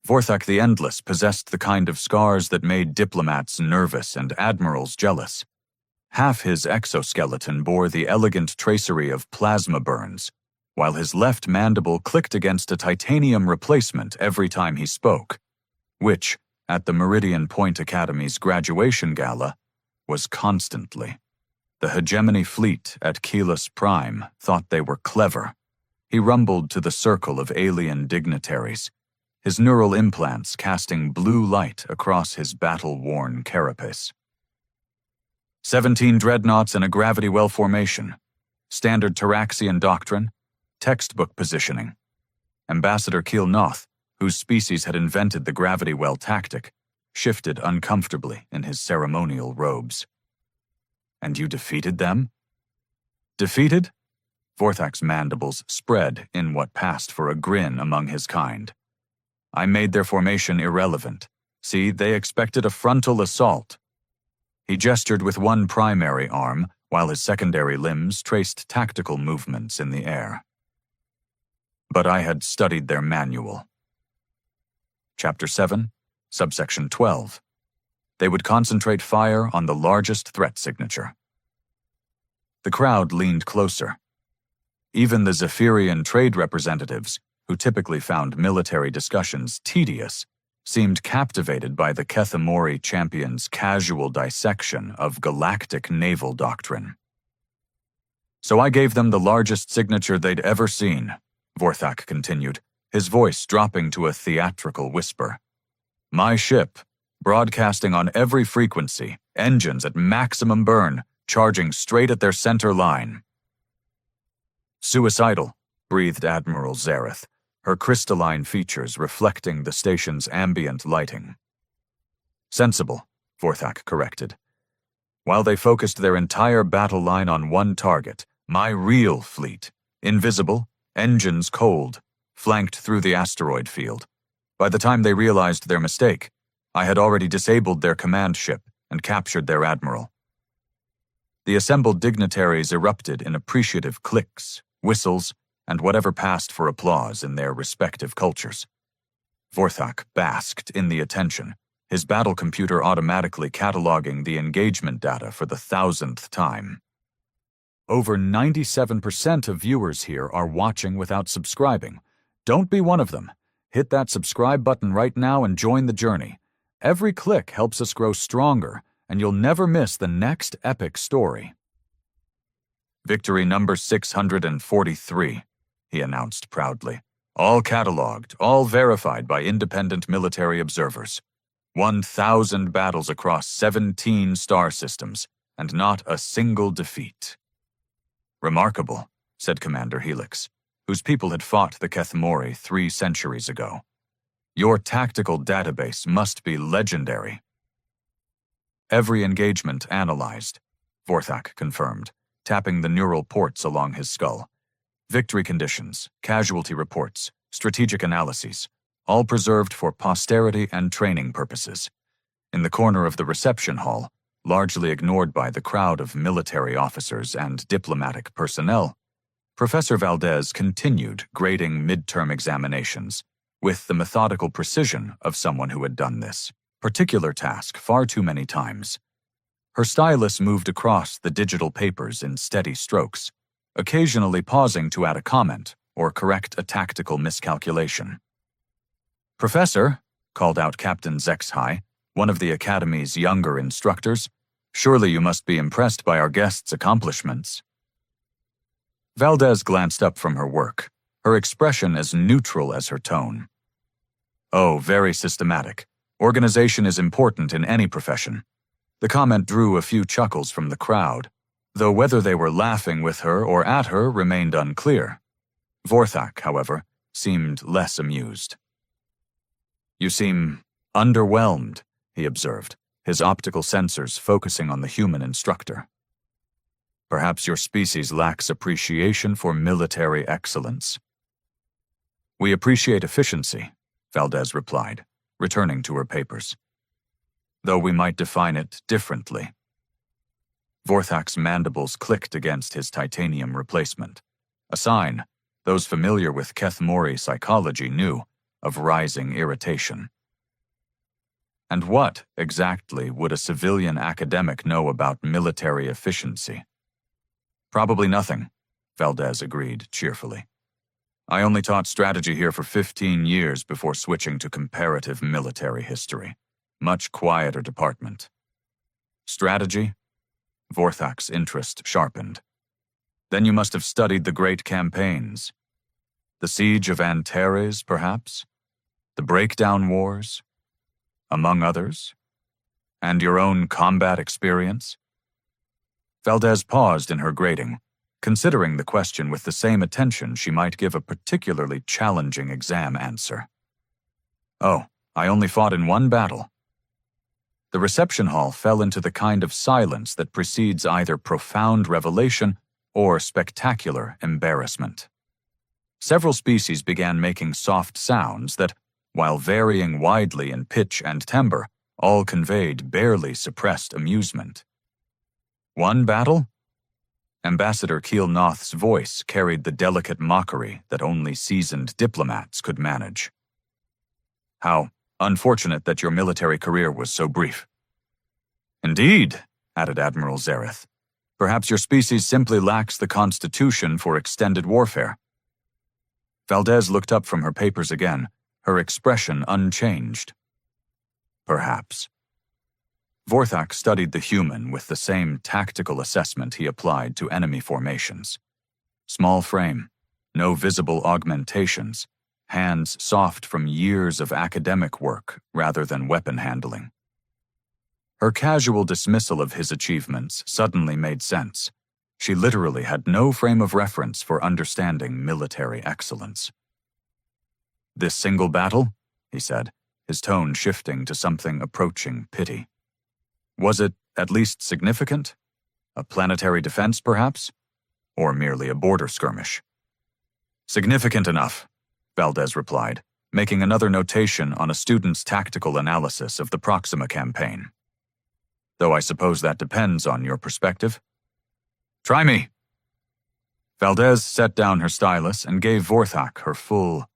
Vorthak the Endless possessed the kind of scars that made diplomats nervous and admirals jealous. Half his exoskeleton bore the elegant tracery of plasma burns, while his left mandible clicked against a titanium replacement every time he spoke, which, at the Meridian Point Academy's graduation gala, was constantly. The hegemony fleet at Keyless Prime thought they were clever. He rumbled to the circle of alien dignitaries, his neural implants casting blue light across his battle-worn carapace. 17 dreadnoughts in a gravity well formation, standard Taraxian doctrine, textbook positioning. Ambassador Keelnoth, whose species had invented the gravity well tactic, shifted uncomfortably in his ceremonial robes. And you defeated them? Defeated? Vorthak's mandibles spread in what passed for a grin among his kind. I made their formation irrelevant. See, they expected a frontal assault. He gestured with one primary arm, while his secondary limbs traced tactical movements in the air. But I had studied their manual. Chapter 7, Subsection 12. They would concentrate fire on the largest threat signature. The crowd leaned closer. Even the Zephyrian trade representatives, who typically found military discussions tedious, seemed captivated by the Kethamori champion's casual dissection of galactic naval doctrine. So I gave them the largest signature they'd ever seen, Vorthak continued, his voice dropping to a theatrical whisper. My ship, broadcasting on every frequency, engines at maximum burn, charging straight at their center line. Suicidal, breathed Admiral Zareth, her crystalline features reflecting the station's ambient lighting. Sensible, Vorthak corrected. While they focused their entire battle line on one target, my real fleet, invisible, engines cold, flanked through the asteroid field. By the time they realized their mistake, I had already disabled their command ship and captured their admiral. The assembled dignitaries erupted in appreciative clicks, whistles, and whatever passed for applause in their respective cultures. Vorthak basked in the attention, his battle computer automatically cataloging the engagement data for the 1,000th time. Over 97% of viewers here are watching without subscribing. Don't be one of them. Hit that subscribe button right now and join the journey. Every click helps us grow stronger, and you'll never miss the next epic story. Victory number 643, he announced proudly. All cataloged, all verified by independent military observers. 1,000 battles across 17 star systems, and not a single defeat. Remarkable, said Commander Helix, whose people had fought the Kethamori 3 centuries ago. Your tactical database must be legendary. Every engagement analyzed, Vorthak confirmed, tapping the neural ports along his skull. Victory conditions, casualty reports, strategic analyses, all preserved for posterity and training purposes. In the corner of the reception hall, largely ignored by the crowd of military officers and diplomatic personnel, Professor Valdez continued grading midterm examinations with the methodical precision of someone who had done this particular task far too many times. Her stylus moved across the digital papers in steady strokes, occasionally pausing to add a comment or correct a tactical miscalculation. Professor, called out Captain Zexhai, one of the Academy's younger instructors, surely you must be impressed by our guest's accomplishments. Valdez glanced up from her work, her expression as neutral as her tone. Oh, very systematic. Organization is important in any profession. The comment drew a few chuckles from the crowd, though whether they were laughing with her or at her remained unclear. Vorthak, however, seemed less amused. You seem underwhelmed, he observed, his optical sensors focusing on the human instructor. Perhaps your species lacks appreciation for military excellence. We appreciate efficiency, Valdez replied, returning to her papers. Though we might define it differently. Vorthak's mandibles clicked against his titanium replacement, a sign those familiar with Kethamori psychology knew of rising irritation. And what, exactly, would a civilian academic know about military efficiency? Probably nothing, Valdez agreed cheerfully. I only taught strategy here for 15 years before switching to comparative military history. Much quieter department. Strategy? Vorthak's interest sharpened. Then you must have studied the great campaigns. The Siege of Antares, perhaps? The Breakdown Wars? Among others? And your own combat experience? Valdez paused in her grading, considering the question with the same attention she might give a particularly challenging exam answer. Oh, I only fought in one battle. The reception hall fell into the kind of silence that precedes either profound revelation or spectacular embarrassment. Several species began making soft sounds that, while varying widely in pitch and timbre, all conveyed barely suppressed amusement. One battle? Ambassador Keelnoth's voice carried the delicate mockery that only seasoned diplomats could manage. How unfortunate that your military career was so brief. Indeed, added Admiral Zareth. Perhaps your species simply lacks the constitution for extended warfare. Valdez looked up from her papers again, her expression unchanged. Perhaps. Vorthak studied the human with the same tactical assessment he applied to enemy formations. Small frame, no visible augmentations, hands soft from years of academic work rather than weapon handling. Her casual dismissal of his achievements suddenly made sense. She literally had no frame of reference for understanding military excellence. This single battle, he said, his tone shifting to something approaching pity. Was it at least significant? A planetary defense, perhaps? Or merely a border skirmish? Significant enough, Valdez replied, making another notation on a student's tactical analysis of the Proxima campaign. Though I suppose that depends on your perspective. Try me. Valdez set down her stylus and gave Vorthak her full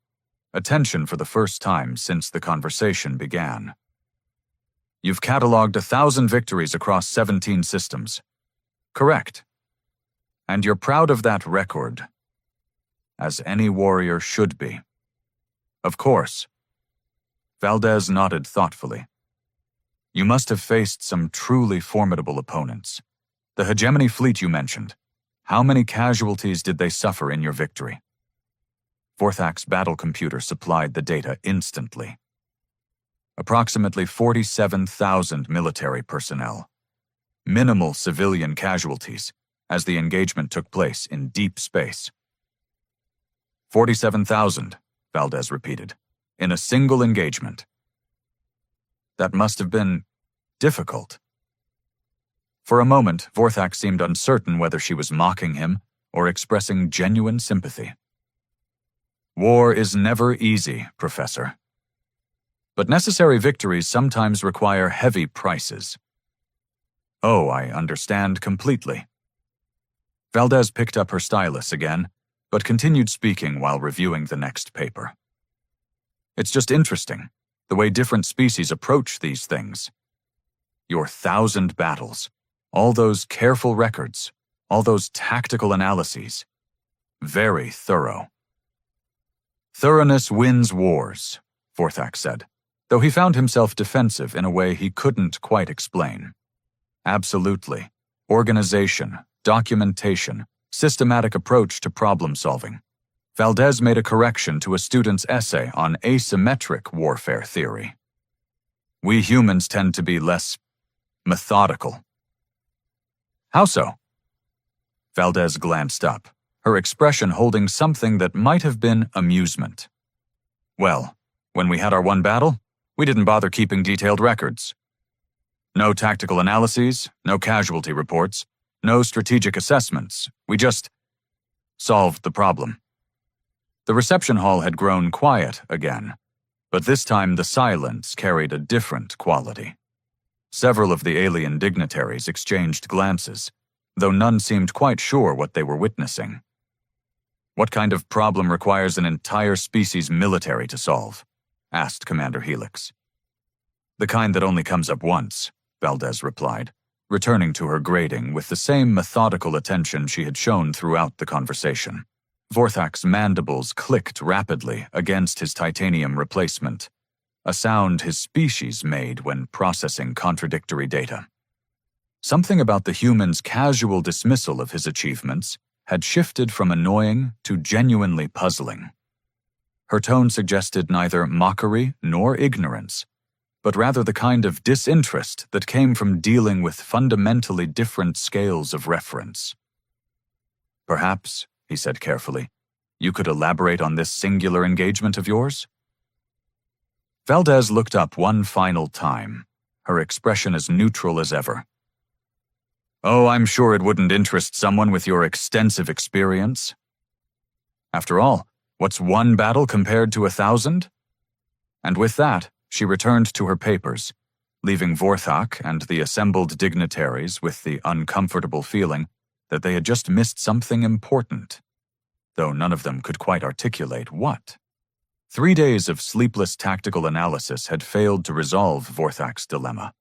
attention for the first time since the conversation began. You've catalogued 1,000 victories across 17 systems. Correct. And you're proud of that record, as any warrior should be. Of course. Valdez nodded thoughtfully. You must have faced some truly formidable opponents. The hegemony fleet you mentioned. How many casualties did they suffer in your victory? Vorthak's battle computer supplied the data instantly. Approximately 47,000 military personnel. Minimal civilian casualties, as the engagement took place in deep space. 47,000, Valdez repeated, in a single engagement. That must have been difficult. For a moment, Vorthak seemed uncertain whether she was mocking him or expressing genuine sympathy. War is never easy, Professor. But necessary victories sometimes require heavy prices. Oh, I understand completely. Valdez picked up her stylus again, but continued speaking while reviewing the next paper. It's just interesting, the way different species approach these things. Your 1,000 battles, all those careful records, all those tactical analyses. Very thorough. Thoroughness wins wars, Vorthak said, though he found himself defensive in a way he couldn't quite explain. Absolutely. Organization, documentation, systematic approach to problem solving. Valdez made a correction to a student's essay on asymmetric warfare theory. We humans tend to be less methodical. How so? Valdez glanced up, her expression holding something that might have been amusement. Well, when we had our one battle, we didn't bother keeping detailed records. No tactical analyses, no casualty reports, no strategic assessments. We just solved the problem. The reception hall had grown quiet again, but this time the silence carried a different quality. Several of the alien dignitaries exchanged glances, though none seemed quite sure what they were witnessing. What kind of problem requires an entire species' military to solve? asked Commander Helix. The kind that only comes up once, Valdez replied, returning to her grading with the same methodical attention she had shown throughout the conversation. Vorthak's mandibles clicked rapidly against his titanium replacement, a sound his species made when processing contradictory data. Something about the human's casual dismissal of his achievements had shifted from annoying to genuinely puzzling. Her tone suggested neither mockery nor ignorance, but rather the kind of disinterest that came from dealing with fundamentally different scales of reference. Perhaps, he said carefully, you could elaborate on this singular engagement of yours? Valdez looked up one final time, her expression as neutral as ever. Oh, I'm sure it wouldn't interest someone with your extensive experience. After all, what's one battle compared to 1,000? And with that, she returned to her papers, leaving Vorthak and the assembled dignitaries with the uncomfortable feeling that they had just missed something important, though none of them could quite articulate what. 3 days of sleepless tactical analysis had failed to resolve Vorthak's dilemma.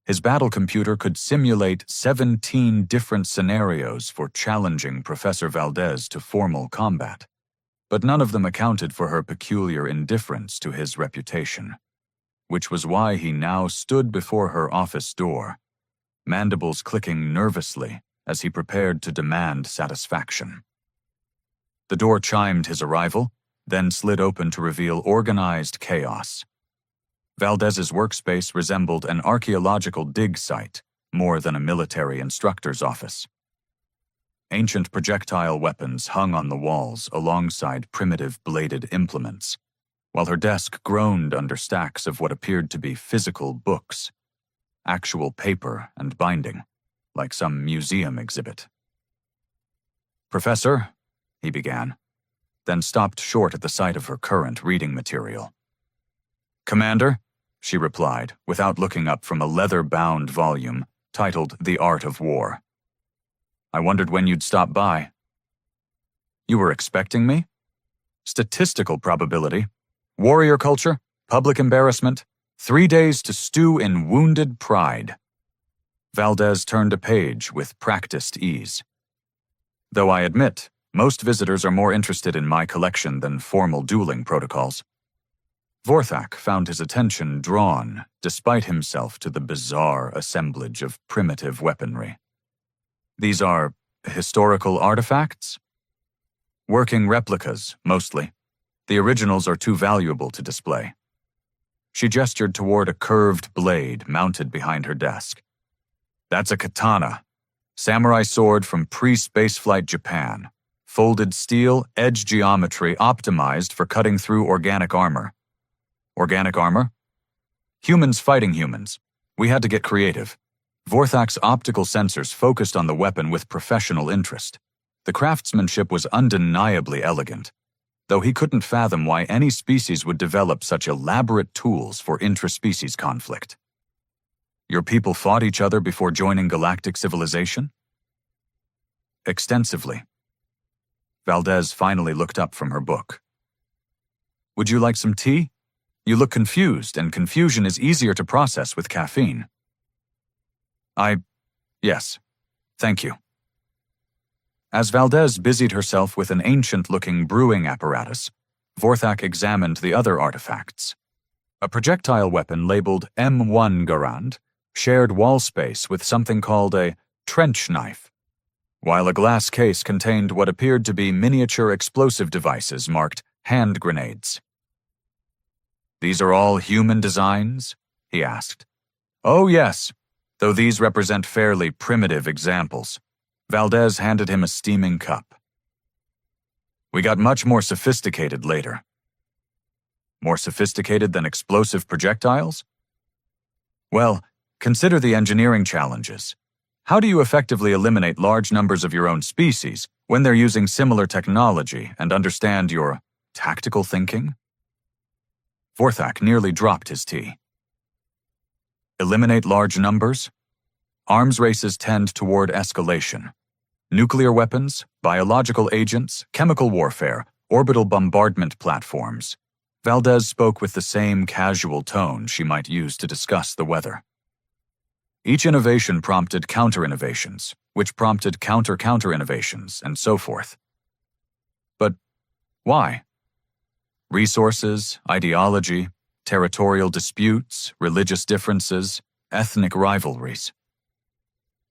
His battle computer could simulate 17 different scenarios for challenging Professor Valdez to formal combat, but none of them accounted for her peculiar indifference to his reputation, which was why he now stood before her office door, mandibles clicking nervously as he prepared to demand satisfaction. The door chimed his arrival, then slid open to reveal organized chaos. Valdez's workspace resembled an archaeological dig site more than a military instructor's office. Ancient projectile weapons hung on the walls alongside primitive bladed implements, while her desk groaned under stacks of what appeared to be physical books, actual paper and binding, like some museum exhibit. Professor, he began, then stopped short at the sight of her current reading material. Commander, she replied, without looking up from a leather-bound volume titled The Art of War. I wondered when you'd stop by. You were expecting me? Statistical probability, warrior culture, public embarrassment, 3 days to stew in wounded pride. Valdez turned a page with practiced ease. Though I admit, most visitors are more interested in my collection than formal dueling protocols. Vorthak found his attention drawn, despite himself, to the bizarre assemblage of primitive weaponry. These are historical artifacts? Working replicas, mostly. The originals are too valuable to display. She gestured toward a curved blade mounted behind her desk. That's a katana, samurai sword from pre-spaceflight Japan. Folded steel, edge geometry optimized for cutting through organic armor. Organic armor? Humans fighting humans. We had to get creative. Vorthak's optical sensors focused on the weapon with professional interest. The craftsmanship was undeniably elegant, though he couldn't fathom why any species would develop such elaborate tools for intraspecies conflict. Your people fought each other before joining galactic civilization? Extensively. Valdez finally looked up from her book. Would you like some tea? You look confused, and confusion is easier to process with caffeine. Yes, thank you. As Valdez busied herself with an ancient-looking brewing apparatus, Vorthak examined the other artifacts. A projectile weapon labeled M1 Garand shared wall space with something called a trench knife, while a glass case contained what appeared to be miniature explosive devices marked hand grenades. These are all human designs? He asked. Oh, yes, though these represent fairly primitive examples. Valdez handed him a steaming cup. We got much more sophisticated later. More sophisticated than explosive projectiles? Well, consider the engineering challenges. How do you effectively eliminate large numbers of your own species when they're using similar technology and understand your tactical thinking? Vorthak nearly dropped his tea. Eliminate large numbers? Arms races tend toward escalation. Nuclear weapons, biological agents, chemical warfare, orbital bombardment platforms. Valdez spoke with the same casual tone she might use to discuss the weather. Each innovation prompted counter-innovations, which prompted counter-counter-innovations, and so forth. But why? Resources, ideology, territorial disputes, religious differences, ethnic rivalries.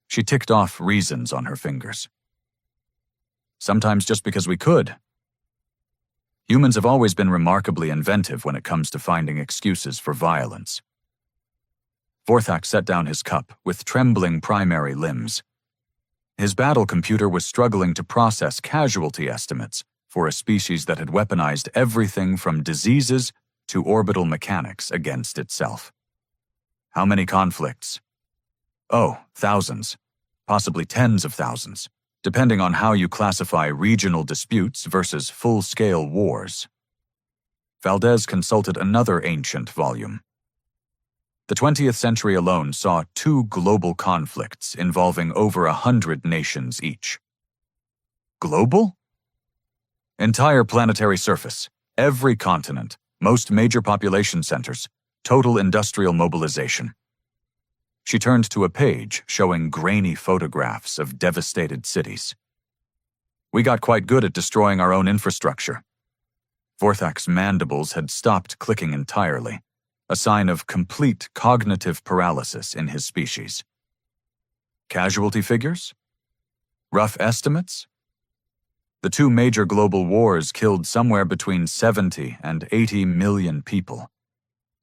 She ticked off reasons on her fingers. Sometimes just because we could. Humans have always been remarkably inventive when it comes to finding excuses for violence. Vorthak set down his cup with trembling primary limbs. His battle computer was struggling to process casualty estimates for a species that had weaponized everything from diseases to orbital mechanics against itself. How many conflicts? Oh, thousands, possibly tens of thousands, depending on how you classify regional disputes versus full-scale wars. Valdez consulted another ancient volume. The 20th century alone saw 2 global conflicts involving over 100 nations each. Global? Entire planetary surface, every continent, most major population centers, total industrial mobilization. She turned to a page showing grainy photographs of devastated cities. We got quite good at destroying our own infrastructure. Vorthak's mandibles had stopped clicking entirely, a sign of complete cognitive paralysis in his species. Casualty figures? Rough estimates? The 2 major global wars killed somewhere between 70 and 80 million people.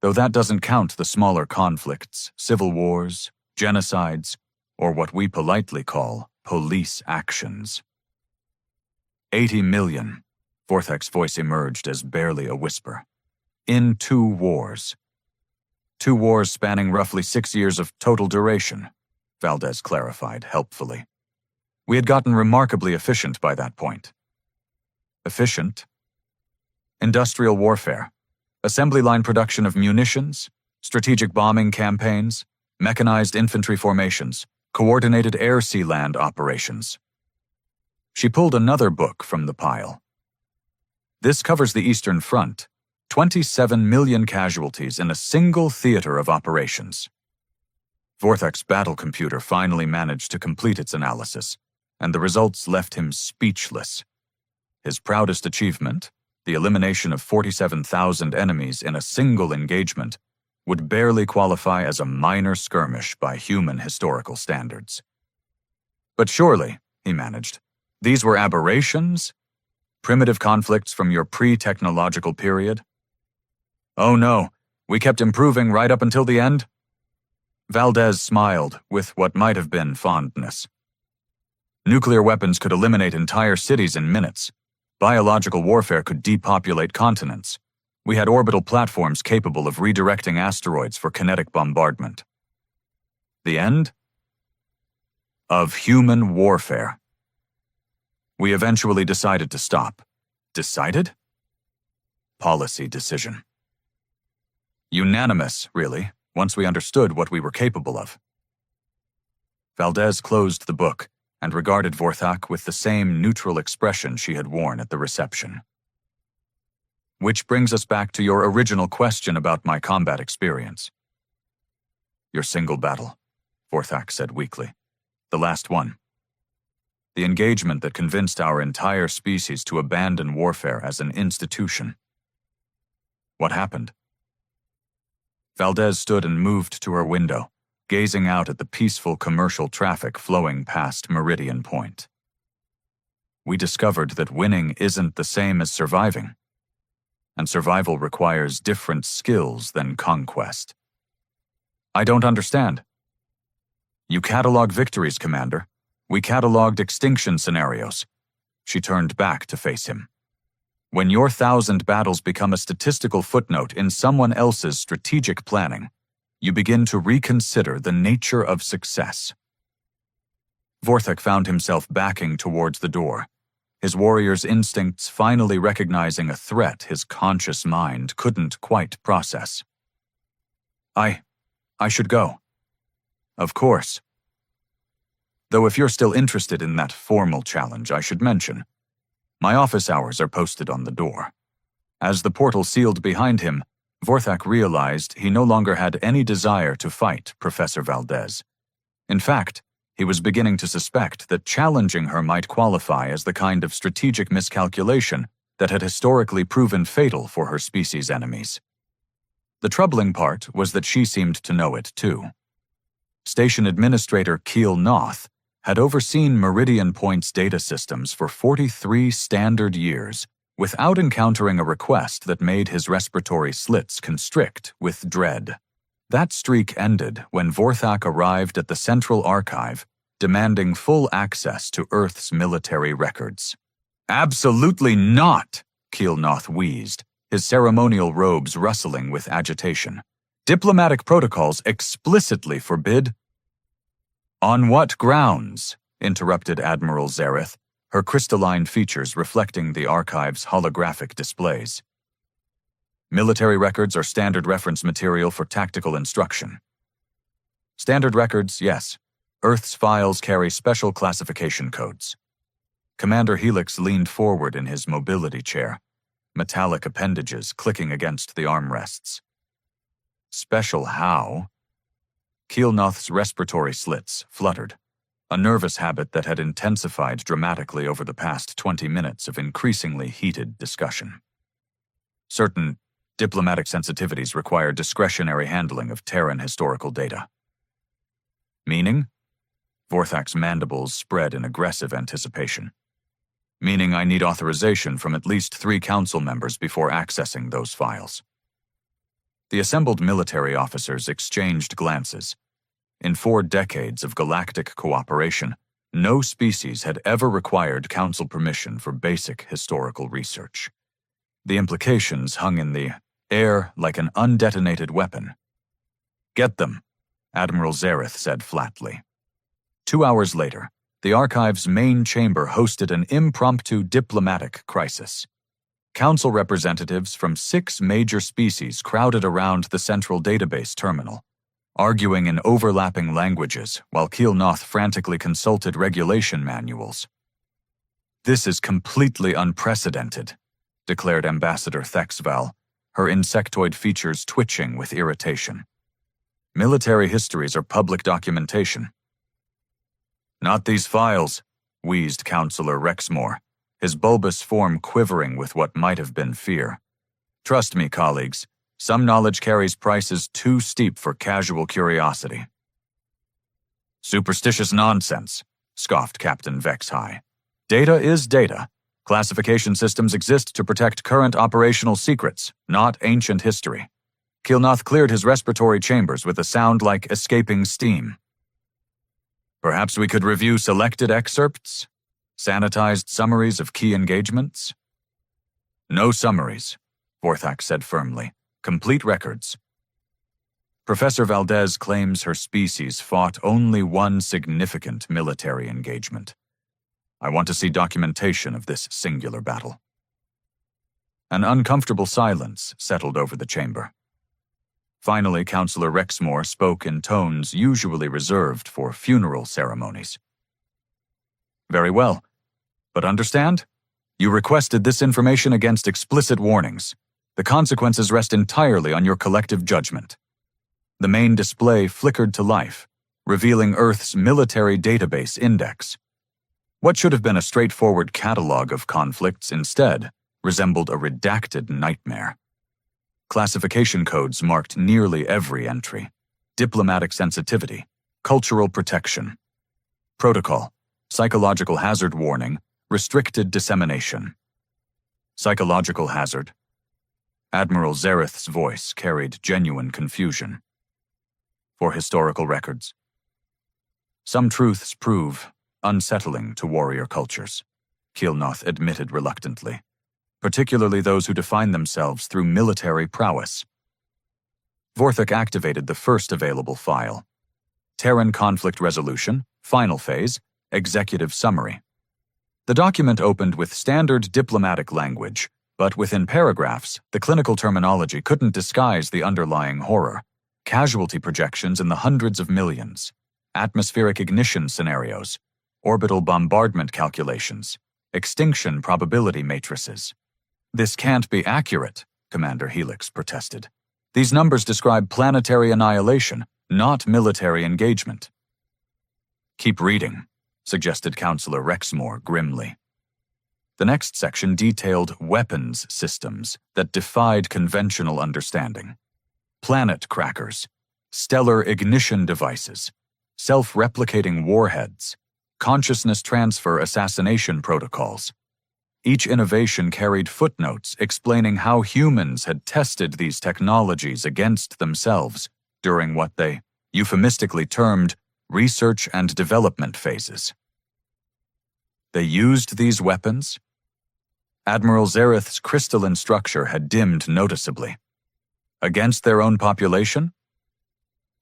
Though that doesn't count the smaller conflicts, civil wars, genocides, or what we politely call police actions. 80 million, Vorthak's voice emerged as barely a whisper. In 2 wars. 2 wars spanning roughly 6 years of total duration, Valdez clarified helpfully. We had gotten remarkably efficient by that point. Efficient? Industrial warfare. Assembly line production of munitions, strategic bombing campaigns, mechanized infantry formations, coordinated air-sea-land operations. She pulled another book from the pile. This covers the Eastern Front, 27 million casualties in a single theater of operations. Vorthak's battle computer finally managed to complete its analysis, and the results left him speechless. His proudest achievement, the elimination of 47,000 enemies in a single engagement, would barely qualify as a minor skirmish by human historical standards. But surely, he managed, these were aberrations? Primitive conflicts from your pre-technological period? Oh no, we kept improving right up until the end? Valdez smiled with what might have been fondness. Nuclear weapons could eliminate entire cities in minutes. Biological warfare could depopulate continents. We had orbital platforms capable of redirecting asteroids for kinetic bombardment. The end? Of human warfare. We eventually decided to stop. Decided? Policy decision. Unanimous, really, once we understood what we were capable of. Valdez closed the book and regarded Vorthak with the same neutral expression she had worn at the reception. Which brings us back to your original question about my combat experience. Your single battle, Vorthak said weakly. The last one. The engagement that convinced our entire species to abandon warfare as an institution. What happened? Valdez stood and moved to her window, gazing out at the peaceful commercial traffic flowing past Meridian Point. We discovered that winning isn't the same as surviving, and survival requires different skills than conquest. I don't understand. You catalog victories, Commander. We cataloged extinction scenarios. She turned back to face him. When your 1,000 battles become a statistical footnote in someone else's strategic planning, you begin to reconsider the nature of success. Vorthak found himself backing towards the door, his warrior's instincts finally recognizing a threat his conscious mind couldn't quite process. I should go. Of course. Though if you're still interested in that formal challenge, I should mention, my office hours are posted on the door. As the portal sealed behind him, Vorthak realized he no longer had any desire to fight Professor Valdez. In fact, he was beginning to suspect that challenging her might qualify as the kind of strategic miscalculation that had historically proven fatal for her species' enemies. The troubling part was that she seemed to know it too. Station Administrator Keel Noth had overseen Meridian Point's data systems for 43 standard years without encountering a request that made his respiratory slits constrict with dread. That streak ended when Vorthak arrived at the Central Archive, demanding full access to Earth's military records. "Absolutely not," Keel Noth wheezed, his ceremonial robes rustling with agitation. "Diplomatic protocols explicitly forbid—" "On what grounds?" interrupted Admiral Zareth, her crystalline features reflecting the archive's holographic displays. "Military records are standard reference material for tactical instruction." "Standard records, yes. Earth's files carry special classification codes." Commander Helix leaned forward in his mobility chair, metallic appendages clicking against the armrests. "Special how?" Keel Noth's respiratory slits fluttered, a nervous habit that had intensified dramatically over the past 20 minutes of increasingly heated discussion. Certain diplomatic sensitivities require discretionary handling of Terran historical data. "Meaning?" Vorthak's mandibles spread in aggressive anticipation. "Meaning I need authorization from at least 3 council members before accessing those files." The assembled military officers exchanged glances. In 4 decades of galactic cooperation, no species had ever required council permission for basic historical research. The implications hung in the air like an undetonated weapon. "Get them," Admiral Zareth said flatly. 2 hours later, the archive's main chamber hosted an impromptu diplomatic crisis. Council representatives from 6 major species crowded around the central database terminal, arguing in overlapping languages while Keel Noth frantically consulted regulation manuals. "This is completely unprecedented," declared Ambassador Thexval, her insectoid features twitching with irritation. "Military histories are public documentation." "Not these files," wheezed Councillor Rexmore, his bulbous form quivering with what might have been fear. "Trust me, colleagues, some knowledge carries prices too steep for casual curiosity." "Superstitious nonsense," scoffed Captain Vexhigh. "Data is data. Classification systems exist to protect current operational secrets, not ancient history." Keel Noth cleared his respiratory chambers with a sound like escaping steam. "Perhaps we could review selected excerpts? Sanitized summaries of key engagements?" "No summaries," Vorthak said firmly. "Complete records." "Professor Valdez claims her species fought only one significant military engagement. I want to see documentation of this singular battle." An uncomfortable silence settled over the chamber. Finally, Councillor Rexmore spoke in tones usually reserved for funeral ceremonies. "Very well. But understand? You requested this information against explicit warnings. The consequences rest entirely on your collective judgment." The main display flickered to life, revealing Earth's military database index. What should have been a straightforward catalog of conflicts instead resembled a redacted nightmare. Classification codes marked nearly every entry: diplomatic sensitivity, cultural protection, protocol, psychological hazard warning, restricted dissemination. Psychological hazard. Admiral Zareth's voice carried genuine confusion. For historical records. Some truths prove unsettling to warrior cultures, Keel Noth admitted reluctantly, particularly those who define themselves through military prowess. Vorthak activated the first available file. Terran Conflict Resolution, Final Phase, Executive Summary. The document opened with standard diplomatic language, but within paragraphs, the clinical terminology couldn't disguise the underlying horror. Casualty projections in the hundreds of millions, atmospheric ignition scenarios, orbital bombardment calculations, extinction probability matrices. "This can't be accurate," Commander Helix protested. "These numbers describe planetary annihilation, not military engagement." "Keep reading," suggested Counselor Rexmore grimly. The next section detailed weapons systems that defied conventional understanding. Planet crackers, stellar ignition devices, self-replicating warheads, consciousness transfer assassination protocols. Each innovation carried footnotes explaining how humans had tested these technologies against themselves during what they euphemistically termed research and development phases. They used these weapons? Admiral Zareth's crystalline structure had dimmed noticeably. Against their own population?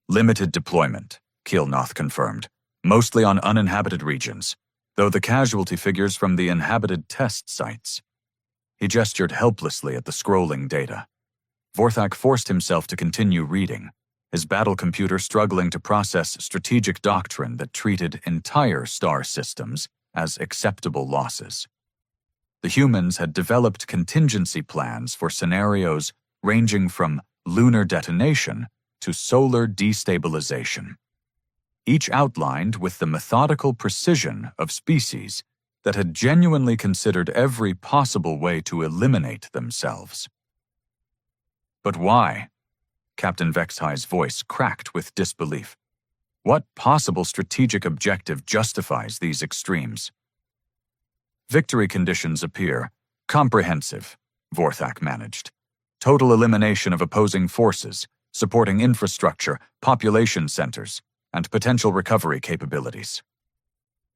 Limited deployment, Keelnoth confirmed, mostly on uninhabited regions, though the casualty figures from the inhabited test sites. He gestured helplessly at the scrolling data. Vorthak forced himself to continue reading, his battle computer struggling to process strategic doctrine that treated entire star systems as acceptable losses. The humans had developed contingency plans for scenarios ranging from lunar detonation to solar destabilization, each outlined with the methodical precision of species that had genuinely considered every possible way to eliminate themselves. But why? Captain Vexhai's voice cracked with disbelief. What possible strategic objective justifies these extremes? Victory conditions appear comprehensive, Vorthak managed. Total elimination of opposing forces, supporting infrastructure, population centers, and potential recovery capabilities.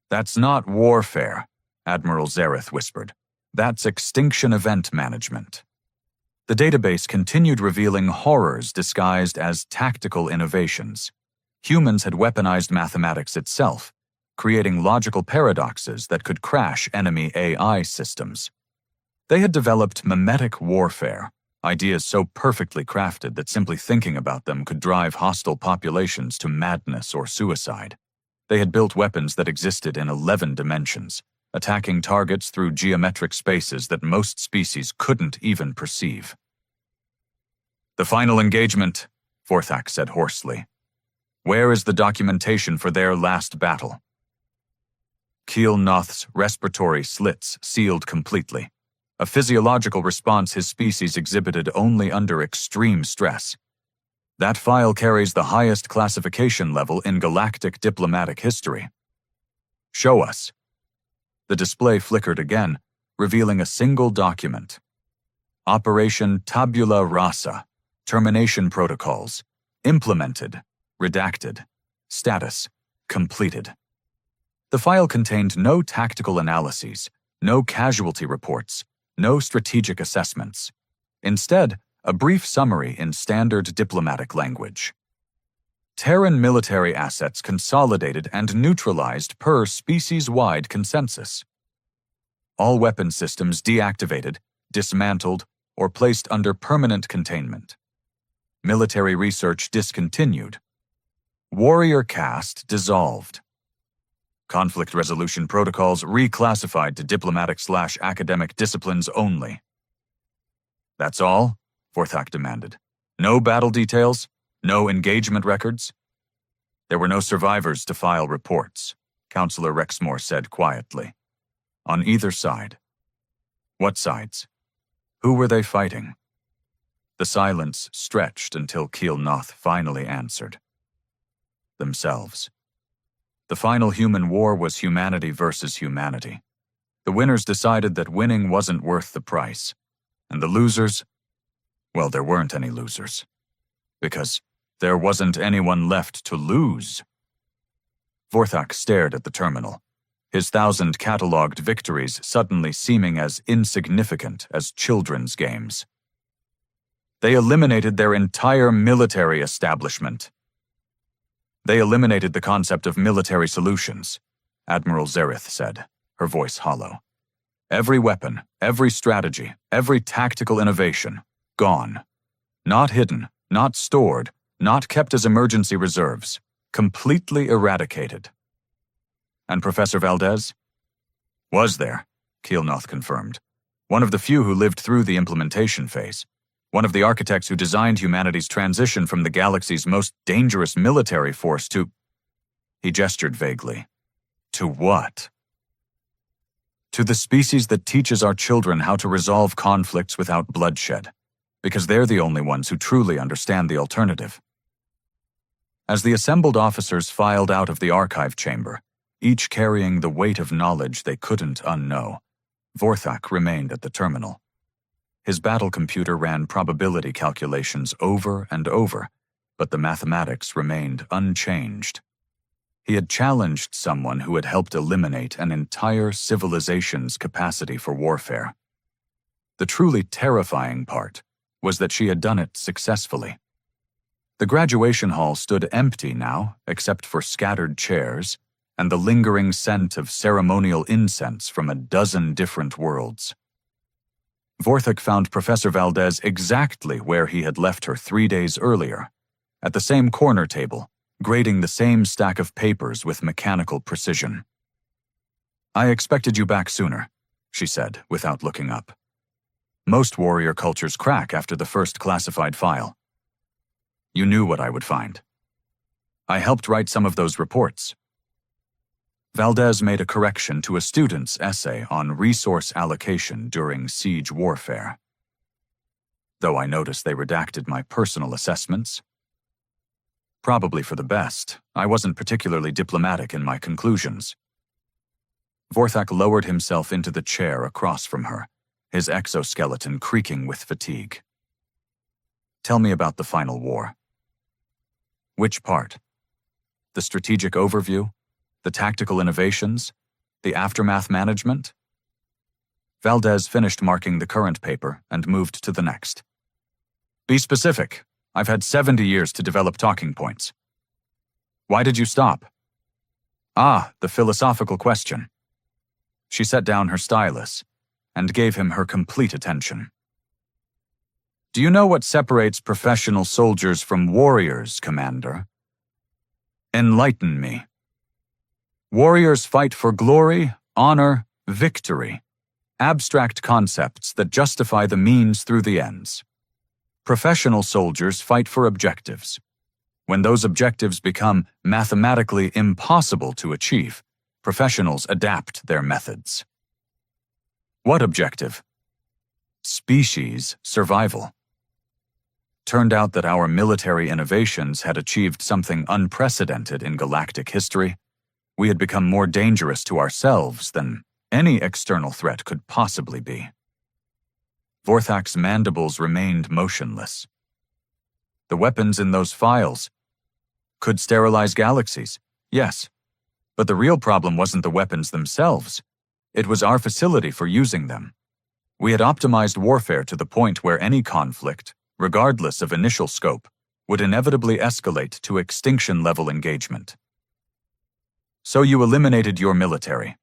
That's not warfare, Admiral Zareth whispered. That's extinction event management. The database continued revealing horrors disguised as tactical innovations. Humans had weaponized mathematics itself, creating logical paradoxes that could crash enemy AI systems. They had developed mimetic warfare, ideas so perfectly crafted that simply thinking about them could drive hostile populations to madness or suicide. They had built weapons that existed in 11 dimensions, attacking targets through geometric spaces that most species couldn't even perceive. "The final engagement," Vorthak said hoarsely. "Where is the documentation for their last battle?" Keelnoth's respiratory slits sealed completely, a physiological response his species exhibited only under extreme stress. That file carries the highest classification level in galactic diplomatic history. "Show us." The display flickered again, revealing a single document. Operation Tabula Rasa, termination protocols, implemented, redacted, status, completed. The file contained no tactical analyses, no casualty reports, no strategic assessments. Instead, a brief summary in standard diplomatic language. Terran military assets consolidated and neutralized per species-wide consensus. All weapon systems deactivated, dismantled, or placed under permanent containment. Military research discontinued. Warrior caste dissolved. Conflict resolution protocols reclassified to diplomatic/academic disciplines only. "That's all?" Vorthak demanded. "No battle details? No engagement records?" "There were no survivors to file reports," Counselor Rexmore said quietly. "On either side." "What sides? Who were they fighting?" The silence stretched until Keelnoth finally answered. Themselves. The final human war was humanity versus humanity. The winners decided that winning wasn't worth the price. And the losers? Well, there weren't any losers. Because there wasn't anyone left to lose. Vorthak stared at the terminal, his 1,000 catalogued victories suddenly seeming as insignificant as children's games. They eliminated their entire military establishment. "They eliminated the concept of military solutions," Admiral Zareth said, her voice hollow. "Every weapon, every strategy, every tactical innovation, gone. Not hidden, not stored, not kept as emergency reserves, completely eradicated." "And Professor Valdez?" "Was there," Keelnoth confirmed. One of the few who lived through the implementation phase. One of the architects who designed humanity's transition from the galaxy's most dangerous military force to... He gestured vaguely. To what? To the species that teaches our children how to resolve conflicts without bloodshed, because they're the only ones who truly understand the alternative. As the assembled officers filed out of the archive chamber, each carrying the weight of knowledge they couldn't unknow, Vorthak remained at the terminal. His battle computer ran probability calculations over and over, but the mathematics remained unchanged. He had challenged someone who had helped eliminate an entire civilization's capacity for warfare. The truly terrifying part was that she had done it successfully. The graduation hall stood empty now, except for scattered chairs and the lingering scent of ceremonial incense from a dozen different worlds. Vorthak found Professor Valdez exactly where he had left her 3 days earlier, at the same corner table, grading the same stack of papers with mechanical precision. "I expected you back sooner," she said, without looking up. "Most warrior cultures crack after the first classified file. You knew what I would find. I helped write some of those reports." Valdez made a correction to a student's essay on resource allocation during siege warfare. Though I noticed they redacted my personal assessments. Probably for the best. I wasn't particularly diplomatic in my conclusions. Vorthak lowered himself into the chair across from her, his exoskeleton creaking with fatigue. "Tell me about the final war." "Which part? The strategic overview? The tactical innovations? The aftermath management?" Valdez finished marking the current paper and moved to the next. "Be specific. I've had 70 years to develop talking points." "Why did you stop?" "Ah, the philosophical question." She set down her stylus and gave him her complete attention. "Do you know what separates professional soldiers from warriors, Commander?" "Enlighten me." "Warriors fight for glory, honor, victory, abstract concepts that justify the means through the ends. Professional soldiers fight for objectives. When those objectives become mathematically impossible to achieve, professionals adapt their methods." "What objective?" "Species survival." Turned out that our military innovations had achieved something unprecedented in galactic history. We had become more dangerous to ourselves than any external threat could possibly be. Vorthak's mandibles remained motionless. The weapons in those files could sterilize galaxies, yes, but the real problem wasn't the weapons themselves. It was our facility for using them. We had optimized warfare to the point where any conflict, regardless of initial scope, would inevitably escalate to extinction-level engagement. So you eliminated your military.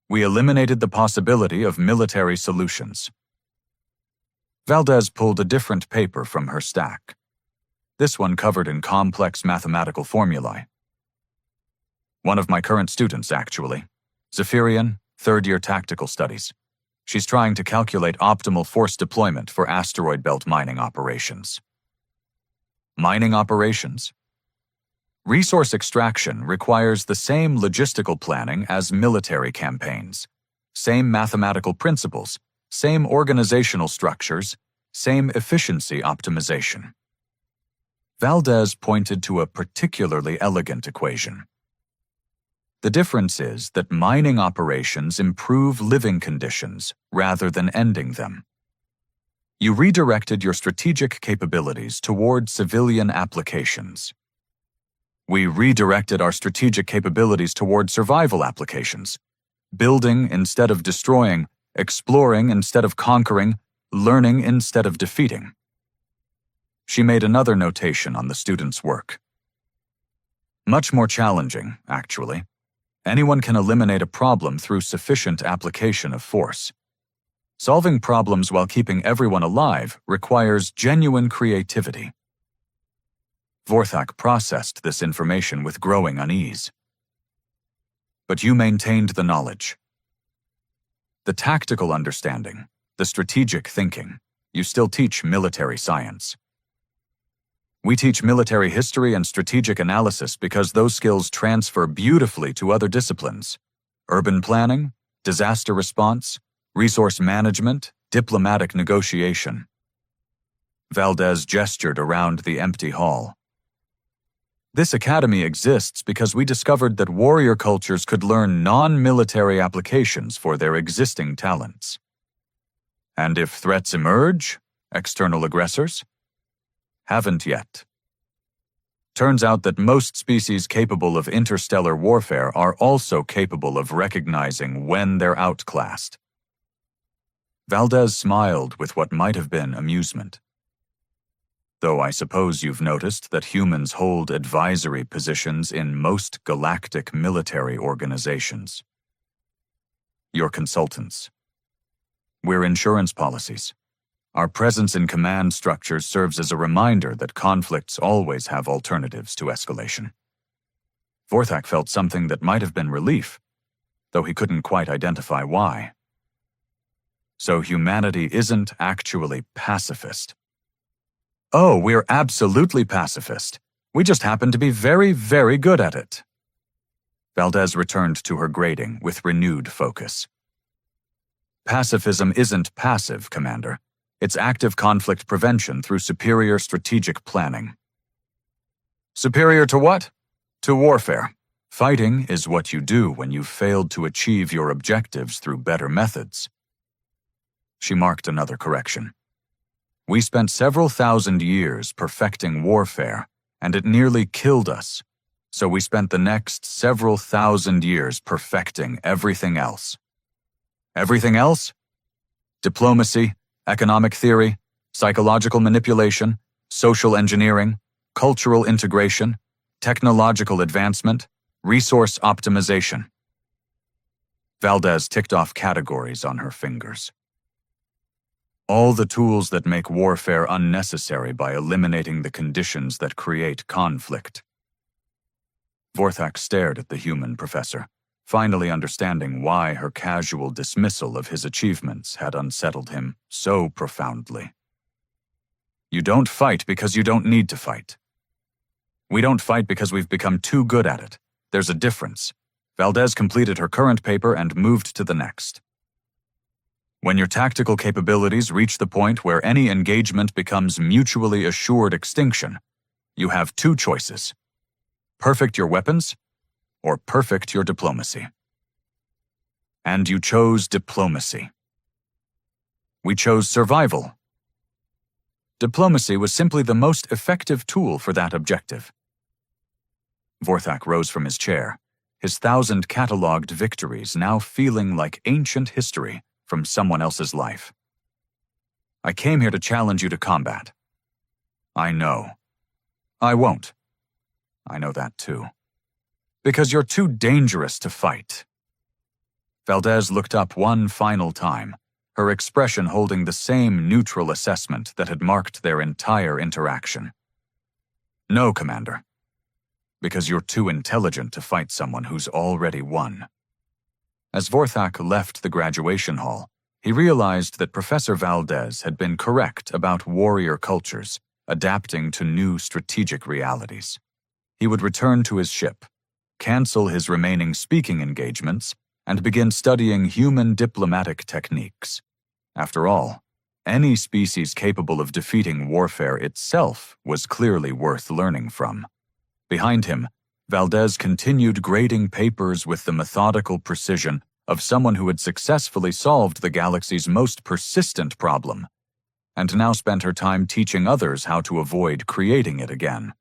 We eliminated the possibility of military solutions. Valdez pulled a different paper from her stack. This one covered in complex mathematical formulae. One of my current students, actually. Zephyrian, third-year tactical studies. She's trying to calculate optimal force deployment for asteroid belt mining operations. Mining operations? Resource extraction requires the same logistical planning as military campaigns, same mathematical principles, same organizational structures, same efficiency optimization. Valdez pointed to a particularly elegant equation. The difference is that mining operations improve living conditions rather than ending them. You redirected your strategic capabilities toward civilian applications. We redirected our strategic capabilities toward survival applications, building instead of destroying, exploring instead of conquering, learning instead of defeating. She made another notation on the student's work. Much more challenging, actually. Anyone can eliminate a problem through sufficient application of force. Solving problems while keeping everyone alive requires genuine creativity. Vorthak processed this information with growing unease. But you maintained the knowledge. The tactical understanding, the strategic thinking, you still teach military science. We teach military history and strategic analysis because those skills transfer beautifully to other disciplines: urban planning, disaster response, resource management, diplomatic negotiation. Valdez gestured around the empty hall. This academy exists because we discovered that warrior cultures could learn non-military applications for their existing talents. And if threats emerge, external aggressors? Haven't yet. Turns out that most species capable of interstellar warfare are also capable of recognizing when they're outclassed. Valdez smiled with what might have been amusement. Though I suppose you've noticed that humans hold advisory positions in most galactic military organizations. You're consultants. We're insurance policies. Our presence in command structures serves as a reminder that conflicts always have alternatives to escalation. Vorthak felt something that might have been relief, though he couldn't quite identify why. So humanity isn't actually pacifist. Oh, we're absolutely pacifist. We just happen to be very, very good at it. Valdez returned to her grading with renewed focus. Pacifism isn't passive, Commander. It's active conflict prevention through superior strategic planning. Superior to what? To warfare. Fighting is what you do when you've failed to achieve your objectives through better methods. She marked another correction. We spent several thousand years perfecting warfare, and it nearly killed us. So we spent the next several thousand years perfecting everything else. Everything else? Diplomacy, economic theory, psychological manipulation, social engineering, cultural integration, technological advancement, resource optimization. Valdez ticked off categories on her fingers. All the tools that make warfare unnecessary by eliminating the conditions that create conflict. Vorthak stared at the human professor, finally understanding why her casual dismissal of his achievements had unsettled him so profoundly. You don't fight because you don't need to fight. We don't fight because we've become too good at it. There's a difference. Valdez completed her current paper and moved to the next. When your tactical capabilities reach the point where any engagement becomes mutually assured extinction, you have two choices: perfect your weapons, or perfect your diplomacy. And you chose diplomacy. We chose survival. Diplomacy was simply the most effective tool for that objective. Vorthak rose from his chair, his 1,000 catalogued victories now feeling like ancient history from someone else's life. I came here to challenge you to combat. I know. I won't. I know that too. Because you're too dangerous to fight. Valdez looked up one final time, her expression holding the same neutral assessment that had marked their entire interaction. No, Commander. Because you're too intelligent to fight someone who's already won. As Vorthak left the graduation hall, he realized that Professor Valdez had been correct about warrior cultures adapting to new strategic realities. He would return to his ship, cancel his remaining speaking engagements, and begin studying human diplomatic techniques. After all, any species capable of defeating warfare itself was clearly worth learning from. Behind him, Valdez continued grading papers with the methodical precision of someone who had successfully solved the galaxy's most persistent problem, and now spent her time teaching others how to avoid creating it again.